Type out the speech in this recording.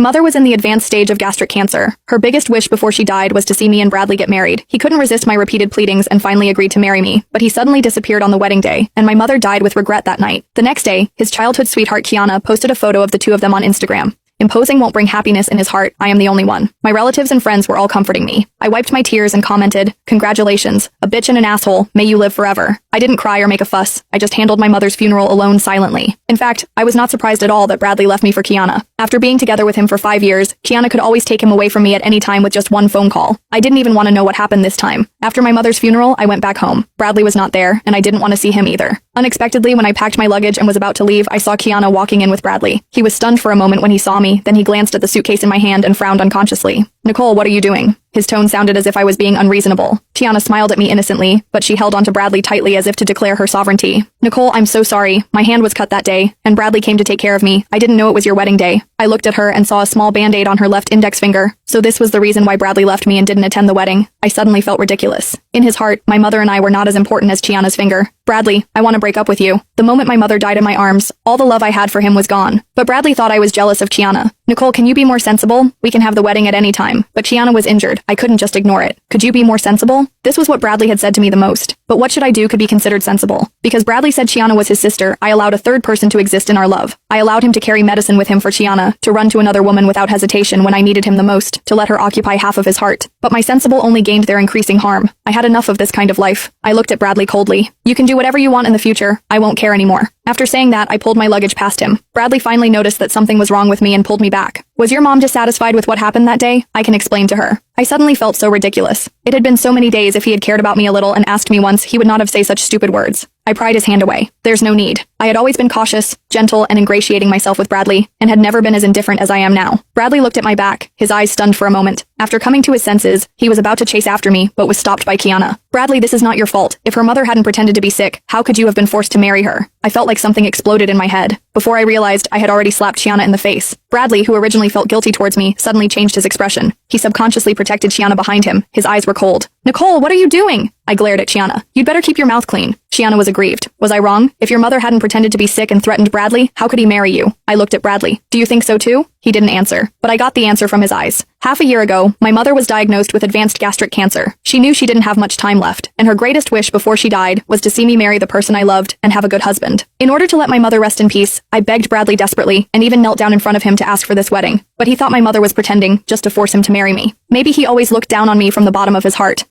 Mother was in the advanced stage of gastric cancer. Her biggest wish before she died was to see me and Bradley get married. He couldn't resist my repeated pleadings and finally agreed to marry me, but he suddenly disappeared on the wedding day, and my mother died with regret that night. The next day, his childhood sweetheart Kiana posted a photo of the two of them on Instagram. Imposing won't bring happiness in his heart, I am the only one. My relatives and friends were all comforting me. I wiped my tears and commented, "Congratulations, a bitch and an asshole, may you live forever." I didn't cry or make a fuss, I just handled my mother's funeral alone silently. In fact, I was not surprised at all that Bradley left me for Kiana. After being together with him for 5 years, Kiana could always take him away from me at any time with just one phone call. I didn't even want to know what happened this time. After my mother's funeral, I went back home. Bradley was not there, and I didn't want to see him either. Unexpectedly, when I packed my luggage and was about to leave, I saw Kiana walking in with Bradley. He was stunned for a moment when he saw me, then he glanced at the suitcase in my hand and frowned unconsciously. "Nicole, what are you doing?" His tone sounded as if I was being unreasonable. Kiana smiled at me innocently, but she held onto Bradley tightly as if to declare her sovereignty. "Nicole, I'm so sorry. My hand was cut that day, and Bradley came to take care of me. I didn't know it was your wedding day." I looked at her and saw a small band-aid on her left index finger. So this was the reason why Bradley left me and didn't attend the wedding. I suddenly felt ridiculous. In his heart, my mother and I were not as important as Kiana's finger. "Bradley, I want to break up with you." The moment my mother died in my arms, all the love I had for him was gone. But Bradley thought I was jealous of Kiana. "Nicole, can you be more sensible? We can have the wedding at any time." But Kiana was injured. I couldn't just ignore it. "Could you be more sensible?" This was what Bradley had said to me the most. But what should I do could be considered sensible? Because Bradley said Kiana was his sister, I allowed a third person to exist in our love. I allowed him to carry medicine with him for Kiana, to run to another woman without hesitation when I needed him the most, to let her occupy half of his heart. But my sensible only gained their increasing harm. I had enough of this kind of life. I looked at Bradley coldly. "You can do whatever you want in the future. I won't care anymore." After saying that, I pulled my luggage past him. Bradley finally noticed that something was wrong with me and pulled me back. "Was your mom dissatisfied with what happened that day?" I can explain to her. I suddenly felt so ridiculous. It had been so many days. If he had cared about me a little and asked me once, he would not have said such stupid words. I pried his hand away. "There's no need." I had always been cautious, gentle, and ingratiating myself with Bradley, and had never been as indifferent as I am now. Bradley looked at my back, his eyes stunned for a moment. After coming to his senses, he was about to chase after me, but was stopped by Kiana. "Bradley, this is not your fault. If her mother hadn't pretended to be sick, how could you have been forced to marry her?" I felt like something exploded in my head. Before I realized, I had already slapped Kiana in the face. Bradley, who originally felt guilty towards me, suddenly changed his expression. He subconsciously protected Kiana behind him. His eyes were cold. "Nicole, what are you doing?" I glared at Kiana. "You'd better keep your mouth clean." Kiana was aggrieved. "Was I wrong? If your mother hadn't pretended to be sick and threatened Bradley, how could he marry you?" I looked at Bradley. "Do you think so too?" He didn't answer, but I got the answer from his eyes. Half a year ago, my mother was diagnosed with advanced gastric cancer. She knew she didn't have much time left, and her greatest wish before she died was to see me marry the person I loved and have a good husband. In order to let my mother rest in peace, I begged Bradley desperately and even knelt down in front of him to ask for this wedding. But he thought my mother was pretending just to force him to marry me. Maybe he always looked down on me from the bottom of his heart.